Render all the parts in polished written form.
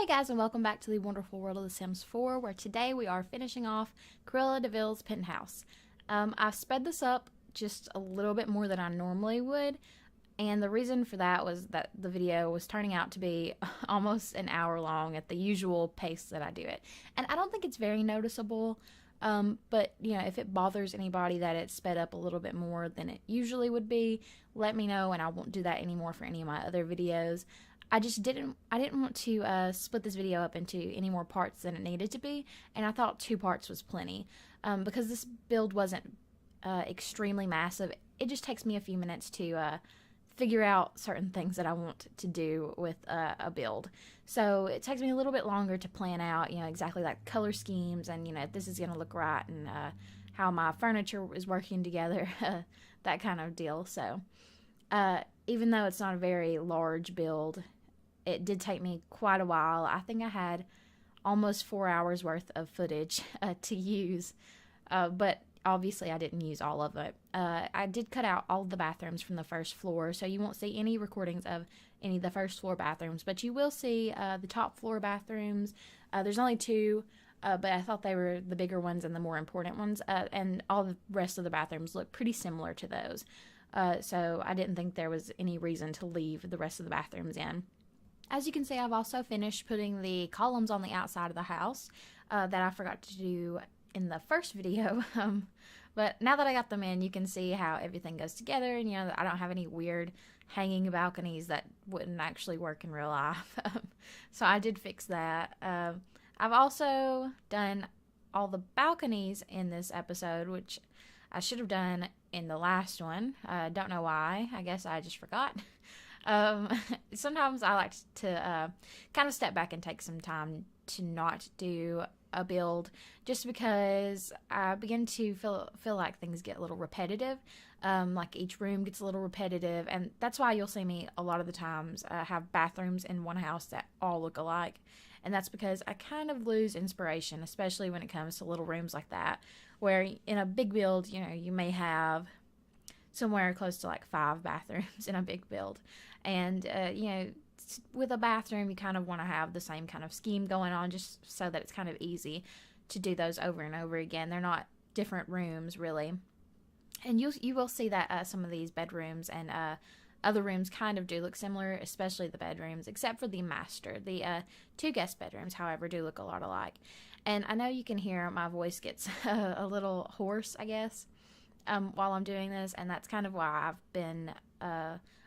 guys, and welcome back to the wonderful world of The Sims 4, where today we are finishing off Cruella DeVille's Penthouse. I've sped this up just a little bit more than I normally would, and the reason for that was that the video was turning out to be almost an hour long at the usual pace that I do it. And I don't think it's very noticeable, but if it bothers anybody that it's sped up a little bit more than it usually would be, let me know, and I won't do that anymore for any of my other videos. I didn't want to split this video up into any more parts than it needed to be, and I thought 2 parts was plenty. Because this build wasn't extremely massive, it just takes me a few minutes to figure out certain things that I want to do with a build. So it takes me a little bit longer to plan out, exactly like color schemes and, if this is going to look right and how my furniture is working together, that kind of deal. So even though it's not a very large build, it did take me quite a while. I think I had almost 4 hours worth of footage to use, but obviously I didn't use all of it. I did cut out all of the bathrooms from the first floor, so you won't see any recordings of any of the first floor bathrooms, but you will see the top floor bathrooms. There's only 2, but I thought they were the bigger ones and the more important ones, and all the rest of the bathrooms look pretty similar to those. So I didn't think there was any reason to leave the rest of the bathrooms in. As you can see, I've also finished putting the columns on the outside of the house that I forgot to do in the first video. But now that I got them in, you can see how everything goes together, and I don't have any weird hanging balconies that wouldn't actually work in real life. So I did fix that. I've also done all the balconies in this episode, which I should have done in the last one. Don't know why. I guess I just forgot. Sometimes I like to kind of step back and take some time to not do a build, just because I begin to feel like things get a little repetitive. Like each room gets a little repetitive, and that's why you'll see me a lot of the times have bathrooms in one house that all look alike. And that's because I kind of lose inspiration, especially when it comes to little rooms like that, where in a big build, you may have somewhere close to like 5 bathrooms in a big build. And, with a bathroom, you kind of want to have the same kind of scheme going on, just so that it's kind of easy to do those over and over again. They're not different rooms, really. And you will see that some of these bedrooms and other rooms kind of do look similar, especially the bedrooms, except for the master. The 2 guest bedrooms, however, do look a lot alike. And I know you can hear my voice gets a little hoarse, I guess, while I'm doing this, and that's kind of why I've been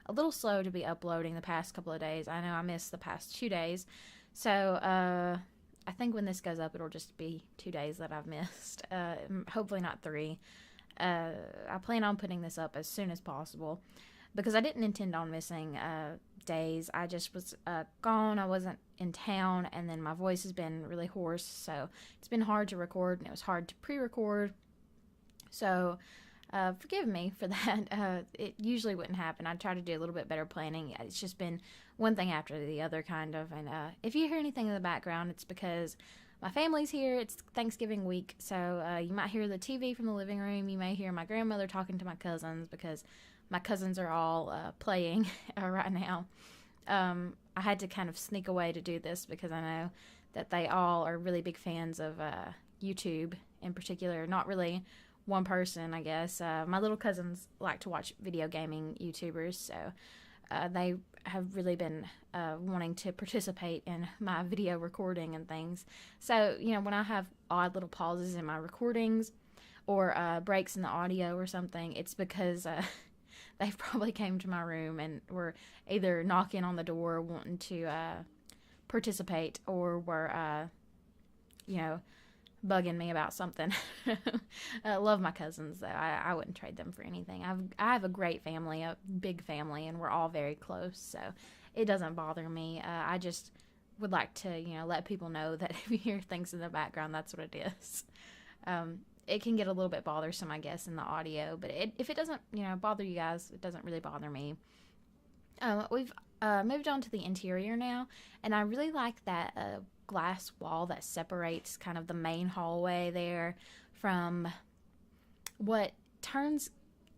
a little slow to be uploading the past couple of days. I know I missed the past 2 days, so I think when this goes up, it'll just be 2 days that I've missed, hopefully not 3. I plan on putting this up as soon as possible, because I didn't intend on missing days. I just was gone. I wasn't in town, and then my voice has been really hoarse, so it's been hard to record, and it was hard to pre-record, so forgive me for that. It usually wouldn't happen. I try to do a little bit better planning. It's just been one thing after the other, kind of. And if you hear anything in the background, it's because my family's here. It's Thanksgiving week, so you might hear the TV from the living room. You may hear my grandmother talking to my cousins, because my cousins are all playing right now. I had to kind of sneak away to do this, because I know that they all are really big fans of YouTube in particular. Not really one person, I guess. My little cousins like to watch video gaming YouTubers, so they have really been wanting to participate in my video recording and things. So, when I have odd little pauses in my recordings or breaks in the audio or something, it's because they've probably came to my room and were either knocking on the door wanting to participate, or were, bugging me about something. I love my cousins, though. I wouldn't trade them for anything. I have a great family, a big family, and we're all very close, so it doesn't bother me. I just would like to, let people know that if you hear things in the background, that's what it is. It can get a little bit bothersome, I guess, in the audio, but if it doesn't, bother you guys, it doesn't really bother me. We've moved on to the interior now, and I really like that glass wall that separates kind of the main hallway there from what turns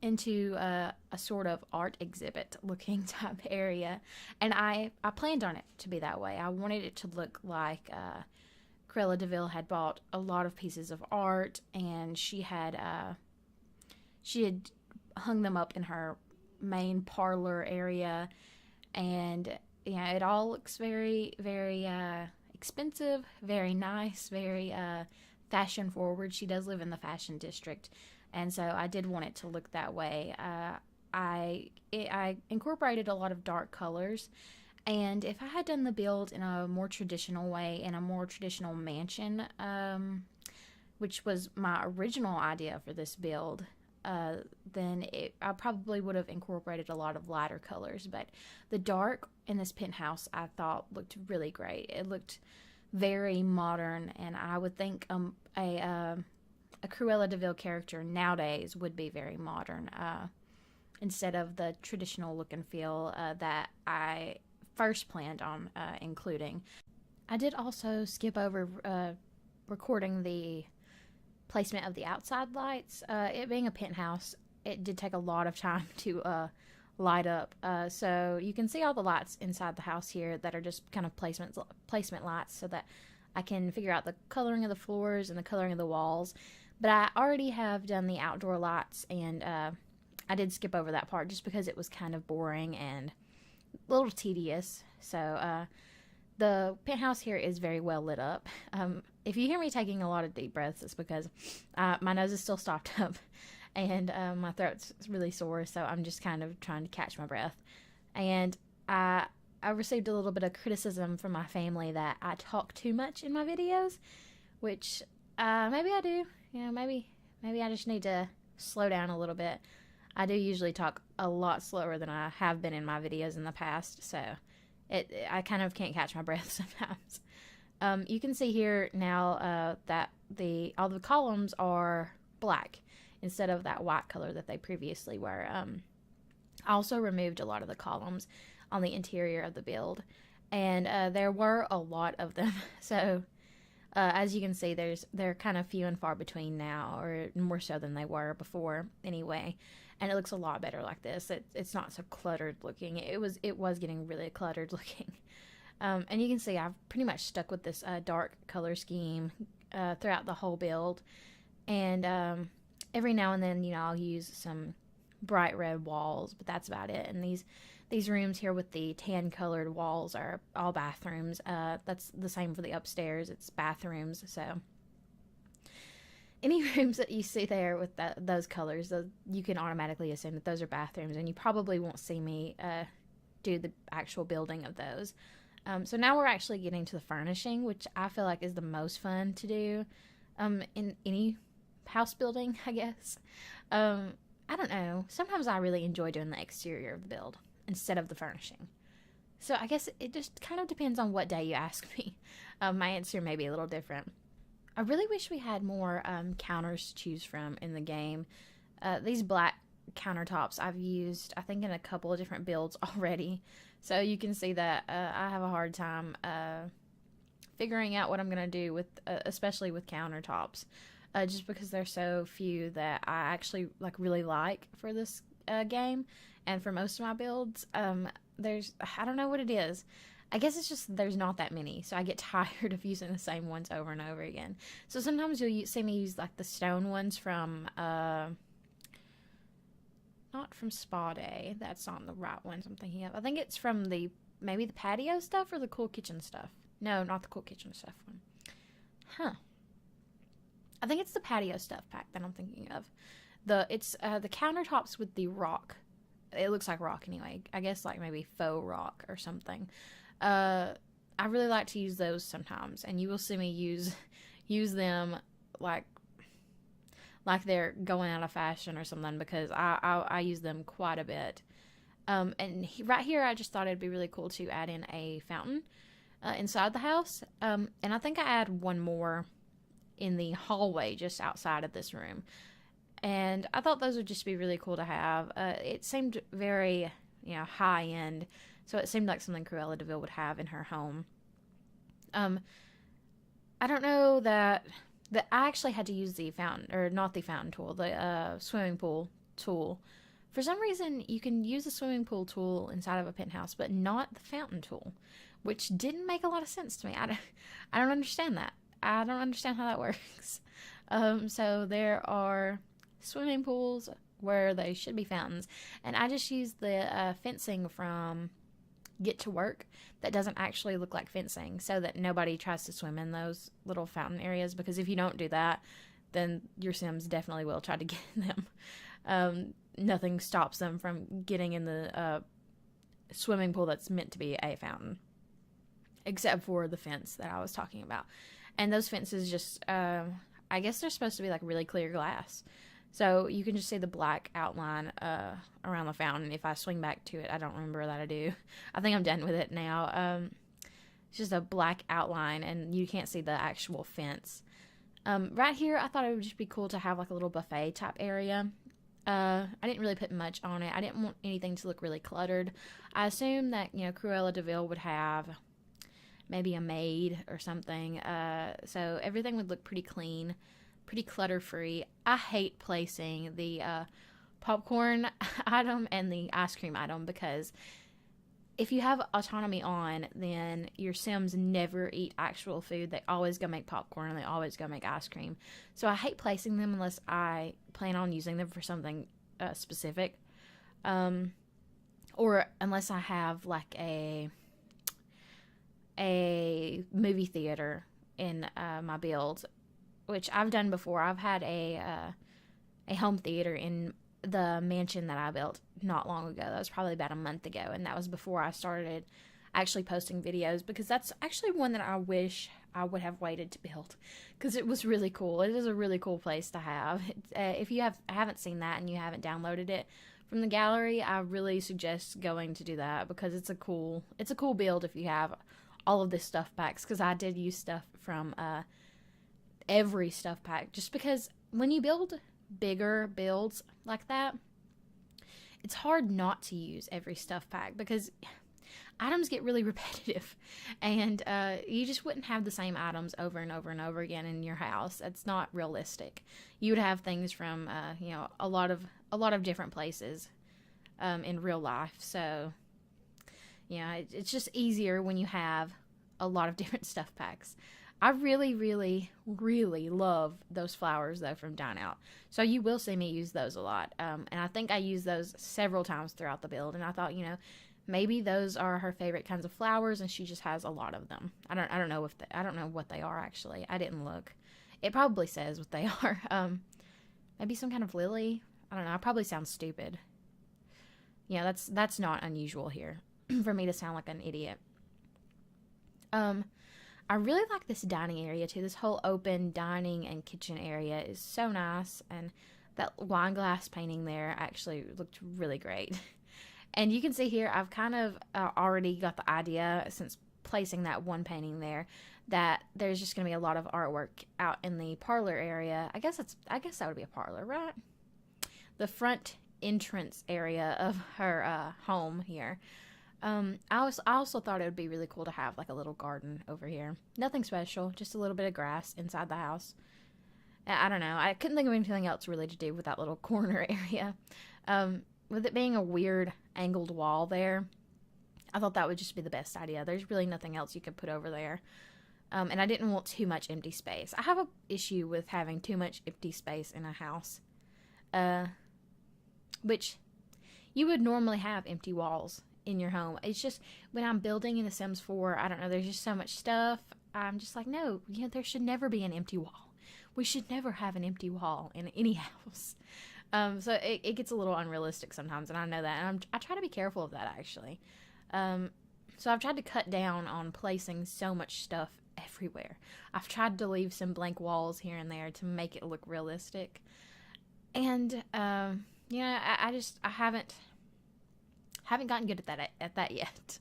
into a sort of art exhibit looking type area, and I planned on it to be that way. I wanted it to look like Cruella DeVille had bought a lot of pieces of art, and she had hung them up in her main parlor area, and it all looks very, very expensive, very nice, very fashion forward. She does live in the fashion district, and so I did want it to look that way. I incorporated a lot of dark colors, and if I had done the build in a more traditional way, in a more traditional mansion, which was my original idea for this build, then I probably would have incorporated a lot of lighter colors. But the dark in this penthouse, I thought, looked really great. It looked very modern, and I would think a Cruella DeVille character nowadays would be very modern, instead of the traditional look and feel that I first planned on including. I did also skip over recording the placement of the outside lights. It being a penthouse, it did take a lot of time to light up. So you can see all the lights inside the house here that are just kind of placement lights, so that I can figure out the coloring of the floors and the coloring of the walls. But I already have done the outdoor lights, and I did skip over that part just because it was kind of boring and a little tedious. So the penthouse here is very well lit up. If you hear me taking a lot of deep breaths, it's because my nose is still stopped up, and my throat's really sore, so I'm just kind of trying to catch my breath. And I received a little bit of criticism from my family that I talk too much in my videos, which maybe I do. Maybe I just need to slow down a little bit. I do usually talk a lot slower than I have been in my videos in the past, so I kind of can't catch my breath sometimes. You can see here now that all the columns are black instead of that white color that they previously were. I also removed a lot of the columns on the interior of the build, and there were a lot of them. So as you can see, they're kind of few and far between now, or more so than they were before anyway. And it looks a lot better like this. It's not so cluttered looking. It was getting really cluttered looking. And you can see I've pretty much stuck with this dark color scheme throughout the whole build. And every now and then, I'll use some bright red walls, but that's about it. And these rooms here with the tan colored walls are all bathrooms. That's the same for the upstairs. It's bathrooms. So any rooms that you see there with those colors, you can automatically assume that those are bathrooms, and you probably won't see me do the actual building of those. So now we're actually getting to the furnishing, which I feel like is the most fun to do in any house building, I guess. I don't know. Sometimes I really enjoy doing the exterior of the build instead of the furnishing. So I guess it just kind of depends on what day you ask me. My answer may be a little different. I really wish we had more counters to choose from in the game. These black countertops I've used, I think, in a couple of different builds already. So you can see that I have a hard time figuring out what I'm going to do with, especially with countertops. Just because there's so few that I actually really like for this game, and for most of my builds, I don't know what it is. I guess it's just there's not that many, so I get tired of using the same ones over and over again. So sometimes you'll see me use the stone ones from not from Spa Day. That's not the right ones I'm thinking of. I think it's from maybe the patio stuff or the cool kitchen stuff. No, not the cool kitchen stuff one. Huh. I think it's the patio stuff pack that I'm thinking of. It's the countertops with the rock. It looks like rock anyway. I guess maybe faux rock or something. I really like to use those sometimes, and you will see me use them like they're going out of fashion or something, because I use them quite a bit. And right here, I just thought it'd be really cool to add in a fountain inside the house. And I think I add one more in the hallway just outside of this room. And I thought those would just be really cool to have. It seemed very, high end, so it seemed like something Cruella DeVille would have in her home. I don't know that I actually had to use the fountain, or not the fountain tool, the swimming pool tool For some reason, you can use a swimming pool tool inside of a penthouse, but not the fountain tool, which didn't make a lot of sense to me. I don't understand that. I don't understand how that works. So there are swimming pools where they should be fountains, and I just used the fencing from Get to Work that doesn't actually look like fencing, so that nobody tries to swim in those little fountain areas, because if you don't do that, then your Sims definitely will try to get in them. Nothing stops them from getting in the swimming pool that's meant to be a fountain, except for the fence that I was talking about. And those fences just, I guess they're supposed to be like really clear glass, so you can just see the black outline around the fountain. If I swing back to it, I don't remember that I do. I think I'm done with it now. It's just a black outline, and you can't see the actual fence. Right here, I thought it would just be cool to have like a little buffet type area. I didn't really put much on it. I didn't want anything to look really cluttered. I assumed that, Cruella DeVille would have maybe a maid or something. So everything would look pretty clean, pretty clutter-free. I hate placing the popcorn item and the ice cream item, because if you have autonomy on, then your Sims never eat actual food. They always go make popcorn, and they always go make ice cream. So I hate placing them unless I plan on using them for something specific. Or unless I have like a movie theater in my build, which I've done before. I've had a home theater in the mansion that I built not long ago. That was probably about a month ago, and that was before I started actually posting videos, because that's actually one that I wish I would have waited to build, because it was really cool. It is a really cool place to have. If you haven't seen that and you haven't downloaded it from the gallery, I really suggest going to do that, because it's a cool build if you have all of this stuff packs, because I did use stuff from every stuff pack, just because when you build bigger builds like that, it's hard not to use every stuff pack, because items get really repetitive, and you just wouldn't have the same items over and over and over again in your house. It's not realistic. You would have things from a lot of different places in real life. So it's just easier when you have a lot of different stuff packs. I really, really, really love those flowers, though, from Dine Out. So you will see me use those a lot. And I think I used those several times throughout the build. And I thought, maybe those are her favorite kinds of flowers, and she just has a lot of them. I don't know I don't know what they are, actually. I didn't look. It probably says what they are. Maybe some kind of lily. I don't know. I probably sound stupid. That's not unusual here for me to sound like an idiot. I really like this dining area too. This whole open dining and kitchen area is so nice, and that wine glass painting there actually looked really great. And you can see here, I've kind of already got the idea, since placing that one painting there, that there's just going to be a lot of artwork out in the parlor area. I guess that would be a parlor, right? The front entrance area of her home here. I also thought it would be really cool to have like a little garden over here. Nothing special, just a little bit of grass inside the house. I don't know. I couldn't think of anything else really to do with that little corner area. With it being a weird angled wall there, I thought that would just be the best idea. There's really nothing else you could put over there. And I didn't want too much empty space. I have an issue with having too much empty space in a house. Which you would normally have empty walls in your home. It's just when I'm building in The Sims 4, I don't know, there's just so much stuff. I'm just like, no, there should never be an empty wall. We should never have an empty wall in any house. So it gets a little unrealistic sometimes, and I know that. And I try to be careful of that, actually. So I've tried to cut down on placing so much stuff everywhere. I've tried to leave some blank walls here and there to make it look realistic. And, I haven't gotten good at that yet.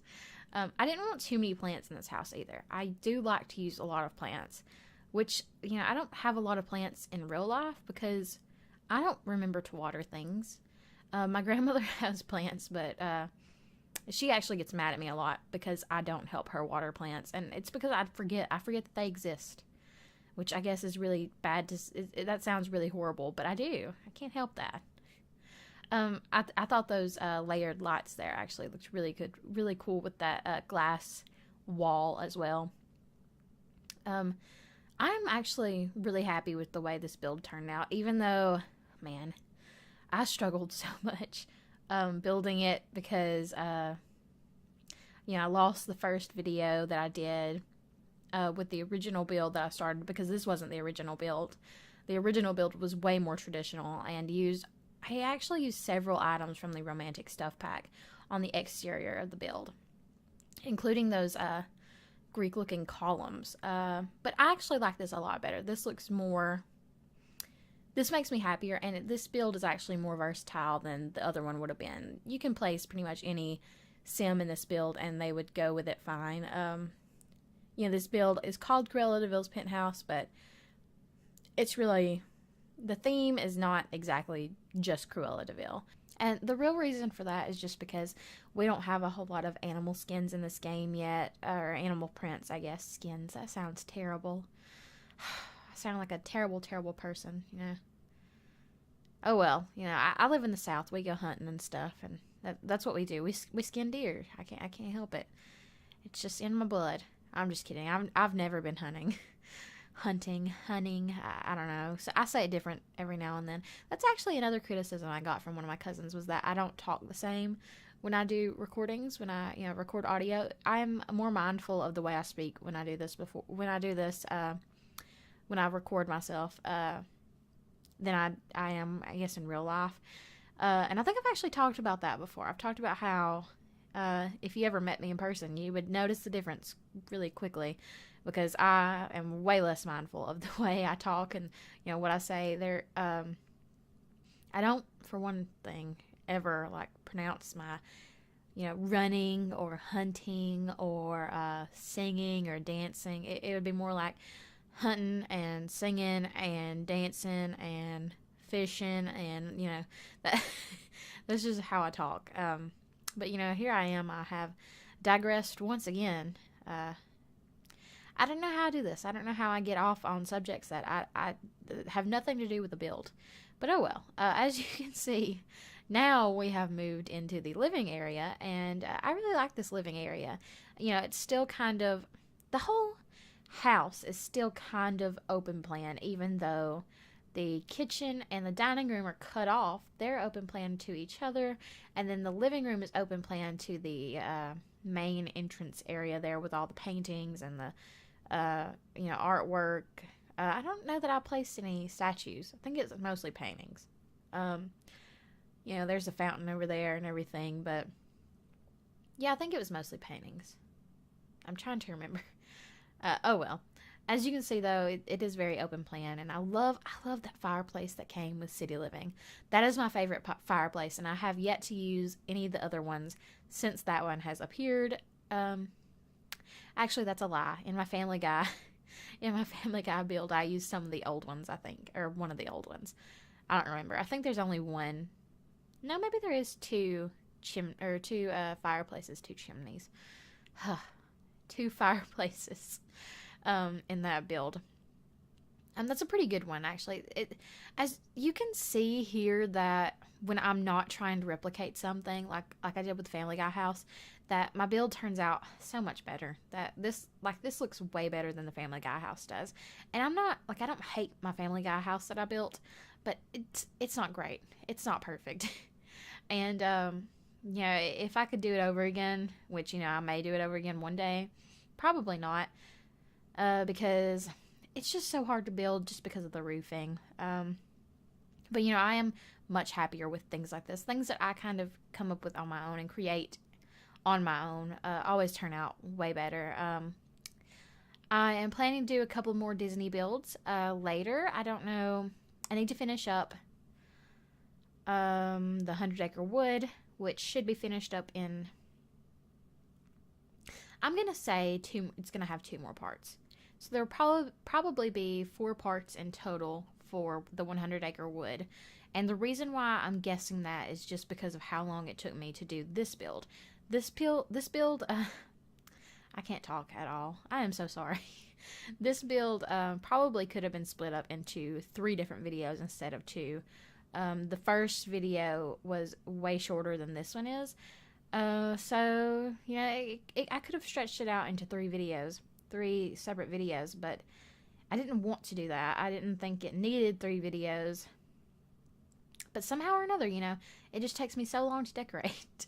I didn't want too many plants in this house either. I do like to use a lot of plants, which, I don't have a lot of plants in real life because I don't remember to water things. My grandmother has plants, but she actually gets mad at me a lot because I don't help her water plants, and it's because I forget that they exist, which I guess is really bad. That sounds really horrible, but I do. I can't help that. I thought those layered lights there actually looked really good, really cool with that glass wall as well. Um, I'm actually really happy with the way this build turned out, even though, man, I struggled so much building it because, I lost the first video that I did with the original build that I started, because this wasn't the original build. The original build was way more traditional and I actually used several items from the Romantic Stuff Pack on the exterior of the build, including those Greek-looking columns. But I actually like this a lot better. This makes me happier, and this build is actually more versatile than the other one would have been. You can place pretty much any sim in this build, and they would go with it fine. This build is called Cruella DeVille's Penthouse, but it's really, the theme is not exactly just Cruella DeVille. And the real reason for that is just because we don't have a whole lot of animal skins in this game yet, or animal prints, I guess. Skins, that sounds terrible. I sound like a terrible, terrible person, Oh well, I live in the South. We go hunting and stuff, and that's what we do. We skin deer. I can't help it. It's just in my blood. I'm just kidding. I've never been hunting. Hunting. I don't know. So I say it different every now and then. That's actually another criticism I got from one of my cousins, was that I don't talk the same when I do recordings. When I record audio, I'm more mindful of the way I speak when I do this. When I record myself, than I am, I guess, in real life. And I think I've actually talked about that before. I've talked about how if you ever met me in person, you would notice the difference really quickly, because I am way less mindful of the way I talk and what I say. I don't, for one thing, ever pronounce my running or hunting or singing or dancing. It would be more like hunting and singing and dancing and fishing, and that's just how I talk. But here I am. I have digressed once again. I don't know how I do this. I don't know how I get off on subjects that I have nothing to do with the build. But oh well. As you can see, now we have moved into the living area, and I really like this living area. It's still kind of, the whole house is still kind of open plan, even though the kitchen and the dining room are cut off. They're open plan to each other, and then the living room is open plan to the main entrance area there with all the paintings and the artwork. I don't know that I placed any statues. I think it's mostly paintings. There's a fountain over there and everything, but yeah, I think it was mostly paintings. I'm trying to remember. Oh well. As you can see, though, it is very open plan, and I love that fireplace that came with City Living. That is my favorite fireplace, and I have yet to use any of the other ones since that one has appeared. Actually, that's a lie. In my Family Guy build, I used some of the old ones, I think, or one of the old ones. I don't remember. I think there's only one. No, maybe there is two fireplaces, two chimneys. Two fireplaces. In that build. That's a pretty good one, actually. As you can see here, that when I'm not trying to replicate something like I did with the Family Guy house, that my build turns out so much better. That this looks way better than the Family Guy house does. And I'm not, I don't hate my Family Guy house that I built, but it's not great. It's not perfect. And if I could do it over again, which I may do it over again one day, probably not. Because it's just so hard to build just because of the roofing. But I am much happier with things like this. Things that I kind of come up with on my own and create on my own always turn out way better. I am planning to do a couple more Disney builds later. I don't know. I need to finish up the 100-acre wood, which should be finished up in, I'm going to say it's going to have 2 more parts. So there will probably be 4 parts in total for the 100-acre wood. And the reason why I'm guessing that is just because of how long it took me to do this build. This build, I can't talk at all. I am so sorry. This build probably could have been split up into 3 different videos instead of 2. The first video was way shorter than this one is. So, you know, I could have stretched it out into 3 separate videos, but I didn't want to do that. I didn't think it needed 3 videos. But somehow or another, you know, it just takes me so long to decorate.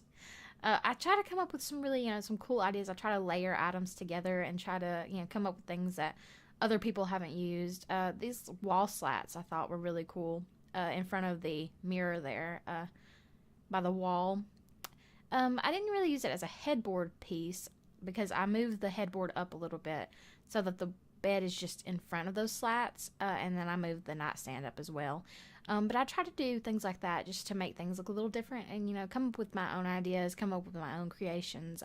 I try to come up with some really, you know, some cool ideas. I try to layer items together and try to, you know, come up with things that other people haven't used. These wall slats I thought were really cool in front of the mirror there by the wall. I didn't really use it as a headboard piece because I moved the headboard up a little bit so that the bed is just in front of those slats, and then I moved the nightstand up as well. But I try to do things like that just to make things look a little different and, you know, come up with my own ideas, come up with my own creations.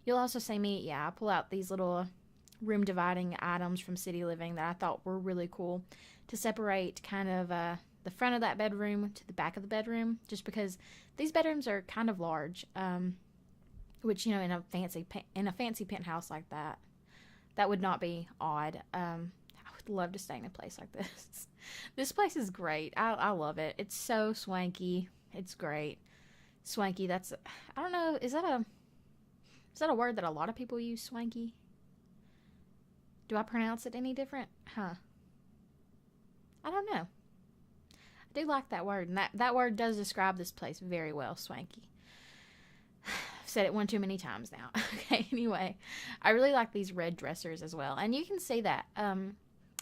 You'll also see me, I pull out these little room dividing items from City Living that I thought were really cool to separate kind of the front of that bedroom to the back of the bedroom, just because these bedrooms are kind of large, which, you know, in a fancy penthouse like that would not be odd. I would love to stay in a place like this. This place is great. I love it. It's so swanky. It's great. Swanky, I don't know, is that a word that a lot of people use, swanky? Do I pronounce it any different? I don't know. I do like that word, and that word does describe this place very well, swanky. I've said it one too many times now. Okay, anyway, I really like these red dressers as well, and you can see that.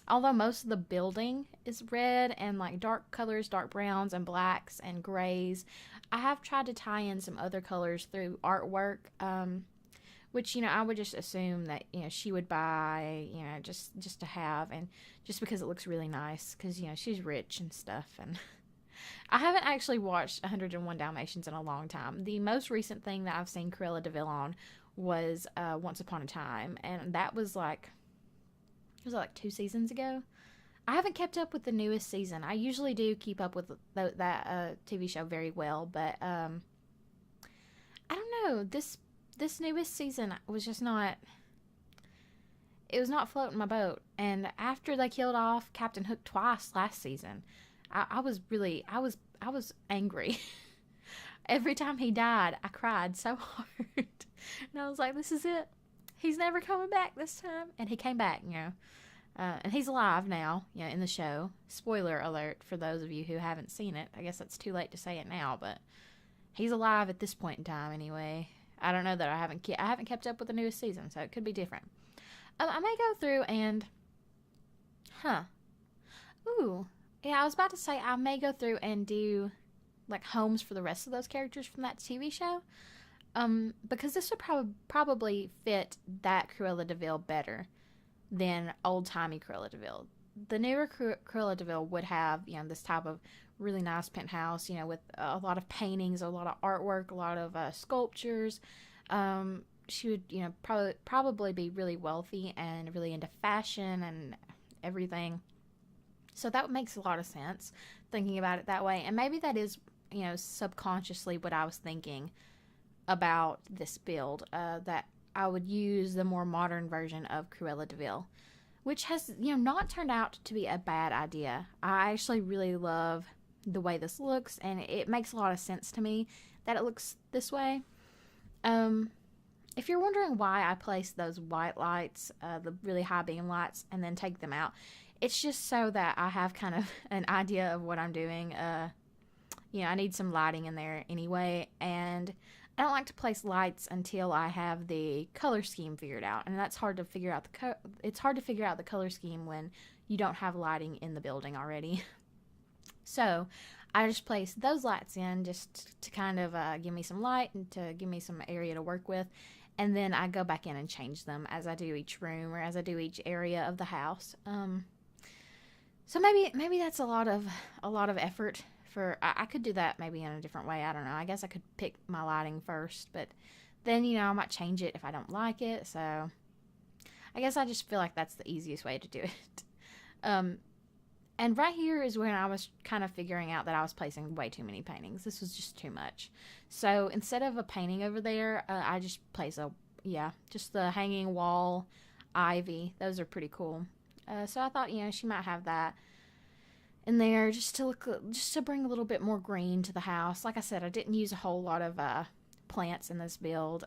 Although most of the building is red and like dark colors, dark browns and blacks and grays, I have tried to tie in some other colors through artwork, which, you know, I would just assume that, you know, she would buy, you know, just to have, and just because it looks really nice, because, you know, she's rich and stuff. And I haven't actually watched 101 Dalmatians in a long time. The most recent thing that I've seen Cruella de Vil on was Once Upon a Time, and that was like, was it like 2 seasons ago? I haven't kept up with the newest season. I usually do keep up with that TV show very well, but I don't know. This newest season was just not. It was not floating my boat. And after they killed off Captain Hook twice last season, I was angry. Every time he died, I cried so hard, and I was like, "This is it. He's never coming back this time." And he came back, you know. And he's alive now, you know, in the show. Spoiler alert for those of you who haven't seen it. I guess it's too late to say it now, but he's alive at this point in time anyway. I don't know that I haven't kept up with the newest season, so it could be different. I may go through and... Ooh. Yeah, I was about to say I may go through and do, like, homes for the rest of those characters from that TV show. Because this would probably fit that Cruella de Vil better than old-timey Cruella de Vil. The newer Cruella de Vil would have, you know, this type of really nice penthouse, you know, with a lot of paintings, a lot of artwork, a lot of sculptures. She would, you know, probably be really wealthy and really into fashion and everything. So that makes a lot of sense, thinking about it that way. And maybe that is, you know, subconsciously what I was thinking about this build, that I would use the more modern version of Cruella de Vil, which has, you know, not turned out to be a bad idea. I actually really love the way this looks, and it makes a lot of sense to me that it looks this way. If you're wondering why I placed those white lights, the really high beam lights, and then take them out, it's just so that I have kind of an idea of what I'm doing. You know, I need some lighting in there anyway, and I don't like to place lights until I have the color scheme figured out, and that's hard to figure out. It's hard to figure out the color scheme when you don't have lighting in the building already. So I just place those lights in just to kind of give me some light and to give me some area to work with, and then I go back in and change them as I do each room or as I do each area of the house. So maybe that's a lot of effort. I could do that maybe in a different way. I don't know. I guess I could pick my lighting first, but then, you know, I might change it if I don't like it. So I guess I just feel like that's the easiest way to do it. And right here is when I was kind of figuring out that I was placing way too many paintings. This was just too much. So instead of a painting over there, I just place just the hanging wall ivy. Those are pretty cool. So I thought, you know, she might have that. in there just to bring a little bit more green to the house. Like I said, I didn't use a whole lot of plants in this build.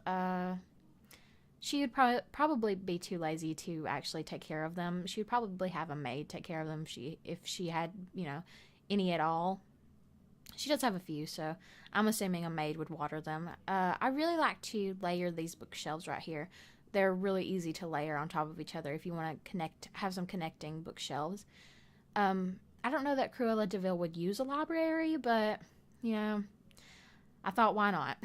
She would probably be too lazy to actually take care of them. She would probably have a maid take care of them if she had, any at all. She does have a few, so I'm assuming a maid would water them. I really like to layer these bookshelves right here. They're really easy to layer on top of each other if you want to have some connecting bookshelves. I don't know that Cruella de Vil would use a library, but, I thought, why not?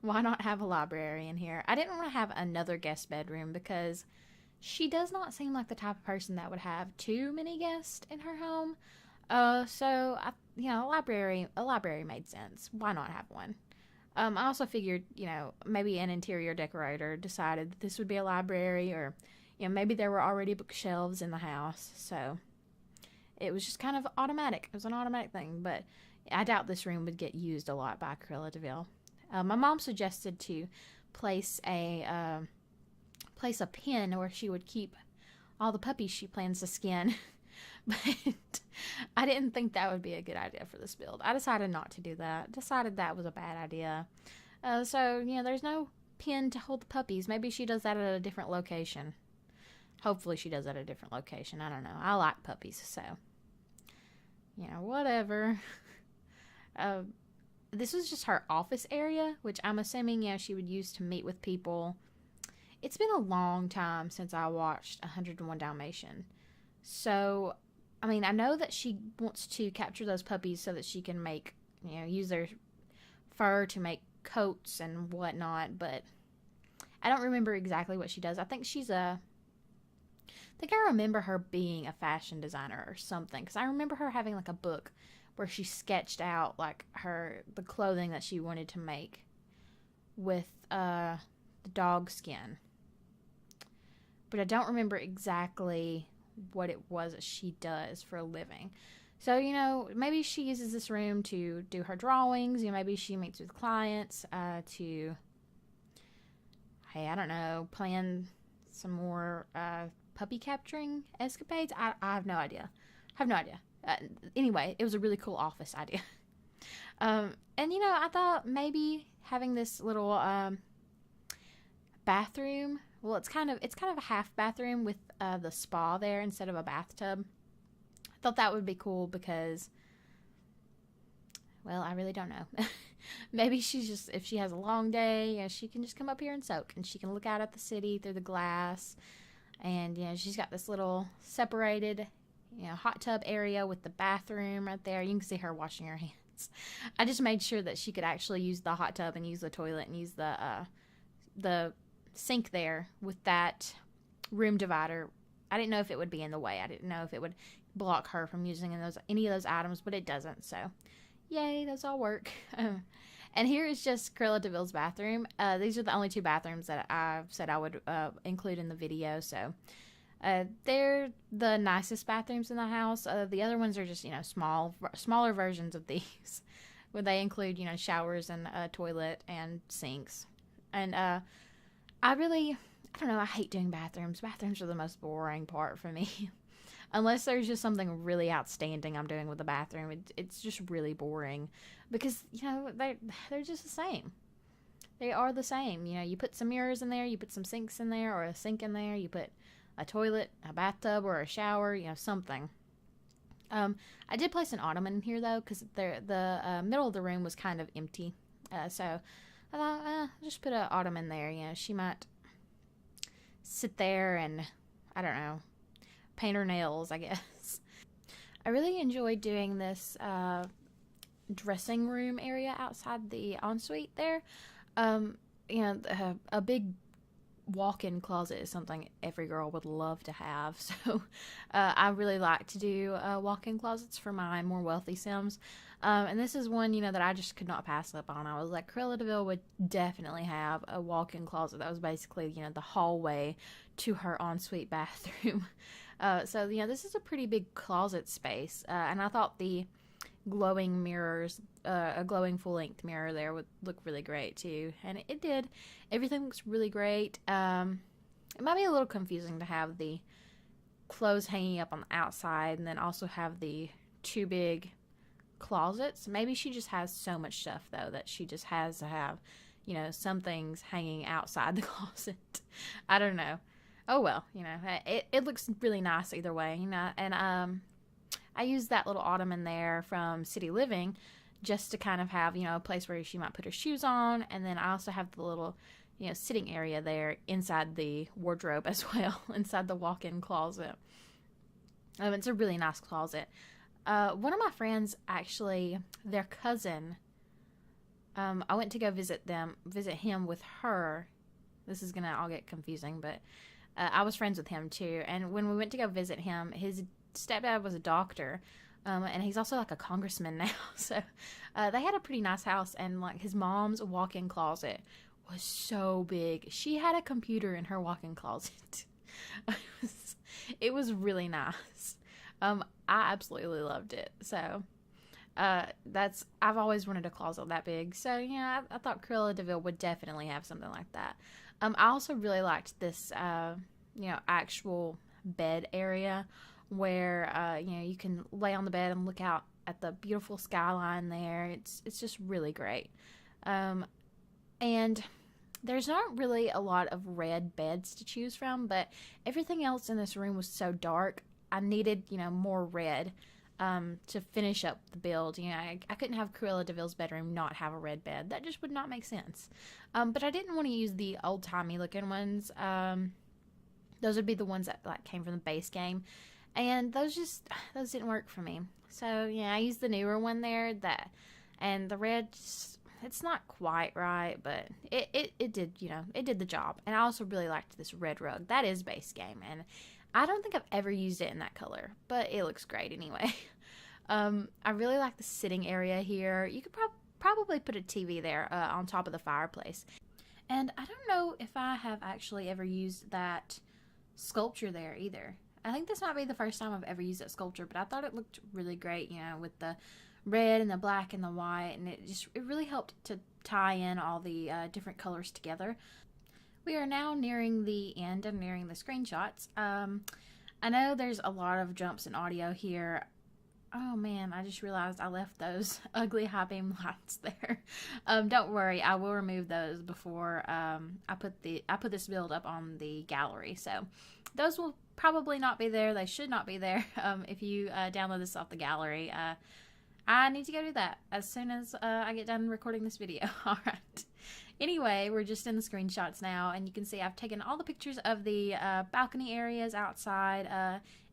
Why not have a library in here? I didn't want to have another guest bedroom because she does not seem like the type of person that would have too many guests in her home. So a library made sense. Why not have one? I also figured, maybe an interior decorator decided that this would be a library, or, maybe there were already bookshelves in the house. So it was just kind of automatic. It was an automatic thing, but I doubt this room would get used a lot by Cruella de Vil. My mom suggested to place a pen where she would keep all the puppies she plans to skin. But I didn't think that would be a good idea for this build. I decided not to do that. Decided that was a bad idea. So, there's no pen to hold the puppies. Maybe she does that at a different location. Hopefully she does that at a different location. I don't know. I like puppies, so, whatever. This was just her office area, which I'm assuming, she would use to meet with people. It's been a long time since I watched 101 Dalmatian. So, I know that she wants to capture those puppies so that she can make, use their fur to make coats and whatnot, but I don't remember exactly what she does. I think I remember her being a fashion designer or something, because I remember her having, like, a book where she sketched out, like, the clothing that she wanted to make with, the dog skin. But I don't remember exactly what it was that she does for a living. So, maybe she uses this room to do her drawings. Maybe she meets with clients to, plan some more puppy capturing escapades. I have no idea. Anyway, it was a really cool office idea. And, I thought maybe having this little bathroom. Well, it's kind of a half bathroom with the spa there instead of a bathtub. I thought that would be cool because, well, I really don't know. Maybe if she has a long day, she can just come up here and soak, and she can look out at the city through the glass. And, she's got this little separated, hot tub area with the bathroom right there. You can see her washing her hands. I just made sure that she could actually use the hot tub and use the toilet and use the sink there with that room divider. I didn't know if it would be in the way. I didn't know if it would block her from using any of those items, but it doesn't. So, yay, those all work. And here is just Cruella de Vil's bathroom. These are the only two bathrooms that I said I would include in the video. So, they're the nicest bathrooms in the house. The other ones are just, smaller versions of these, where they include, showers and a toilet and sinks. And I don't know, I hate doing bathrooms. Bathrooms are the most boring part for me. Unless there's just something really outstanding I'm doing with the bathroom, it's just really boring. Because, they're just the same. They are the same. You put some mirrors in there, you put some sinks in there, or a sink in there, you put a toilet, a bathtub, or a shower, something. I did place an ottoman in here, though, because the middle of the room was kind of empty. So I thought, just put an ottoman there. She might sit there and, I don't know, paint her nails, I guess. I really enjoyed doing this dressing room area outside the ensuite there. A big walk-in closet is something every girl would love to have. So I really like to do walk-in closets for my more wealthy Sims. And this is one, that I just could not pass up on. I was like, Cruella de Vil would definitely have a walk-in closet that was basically, the hallway to her ensuite bathroom. So, this is a pretty big closet space. And I thought the glowing mirrors, a glowing full-length mirror there would look really great, too. And it did. Everything looks really great. It might be a little confusing to have the clothes hanging up on the outside, and then also have the two big closets. Maybe she just has so much stuff, though, that she just has to have, you know, some things hanging outside the closet. I don't know. Oh, well, you know, it looks really nice either way, you know, and I used that little ottoman there from City Living just to kind of have, you know, a place where she might put her shoes on, and then I also have the little, you know, sitting area there inside the wardrobe as well, inside the walk-in closet. It's a really nice closet. One of my friends, actually, their cousin, I went to go visit him with her. This is gonna all get confusing, but I was friends with him too. And when we went to go visit him, his stepdad was a doctor, and he's also like a congressman now. So they had a pretty nice house, and like his mom's walk-in closet was so big. She had a computer in her walk-in closet. It was really nice. I absolutely loved it. So I've always wanted a closet that big. So yeah, I thought Cruella de Vil would definitely have something like that. I also really liked this, you know, actual bed area where, you know, you can lay on the bed and look out at the beautiful skyline there. It's just really great. And there's not really a lot of red beds to choose from, but everything else in this room was so dark. I needed, you know, more red to finish up the build. You know, I couldn't have Cruella de Vil's bedroom not have a red bed. That just would not make sense. But I didn't want to use the old-timey looking ones. Those would be the ones that like came from the base game, and those didn't work for me. So yeah, I used the newer one there, and the red, it's not quite right, but it did, you know, it did the job. And I also really liked this red rug. That is base game, and I don't think I've ever used it in that color, but it looks great anyway. I really like the sitting area here. You could probably put a TV there on top of the fireplace. And I don't know if I have actually ever used that sculpture there either. I think this might be the first time I've ever used that sculpture, but I thought it looked really great, you know, with the red and the black and the white, and it really helped to tie in all the different colors together. We are now nearing the end and nearing the screenshots. I know there's a lot of jumps in audio here. Oh man, I just realized I left those ugly high beam lights there. Don't worry, I will remove those before I put this build up on the gallery. So those will probably not be there. They should not be there if you download this off the gallery. I need to go do that as soon as I get done recording this video. All right. Anyway, we're just in the screenshots now, and you can see I've taken all the pictures of the balcony areas outside,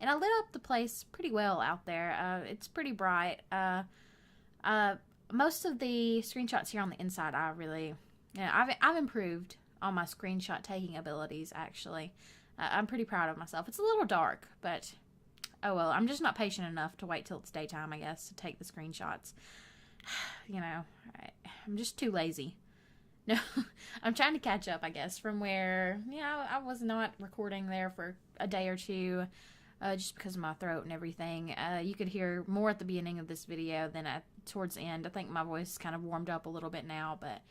and I lit up the place pretty well out there. It's pretty bright. Most of the screenshots here on the inside, I've improved on my screenshot taking abilities, actually. I'm pretty proud of myself. It's a little dark, but oh well, I'm just not patient enough to wait till it's daytime, I guess, to take the screenshots. You know, I'm just too lazy. No, I'm trying to catch up, I guess, from where, you know, I was not recording there for a day or two, just because of my throat and everything. You could hear more at the beginning of this video than towards the end. I think my voice kind of warmed up a little bit now, but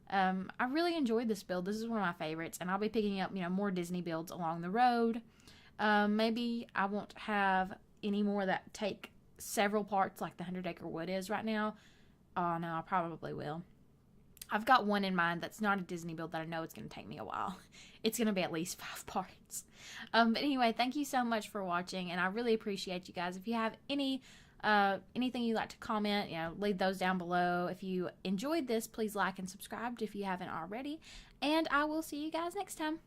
I really enjoyed this build. This is one of my favorites, and I'll be picking up, you know, more Disney builds along the road. Maybe I won't have any more that take several parts like the 100 Acre Wood is right now. Oh, no, I probably will. I've got one in mind that's not a Disney build that I know it's going to take me a while. It's going to be at least 5 parts. But anyway, thank you so much for watching, and I really appreciate you guys. If you have anything you'd like to comment, you know, leave those down below. If you enjoyed this, please like and subscribe if you haven't already, and I will see you guys next time.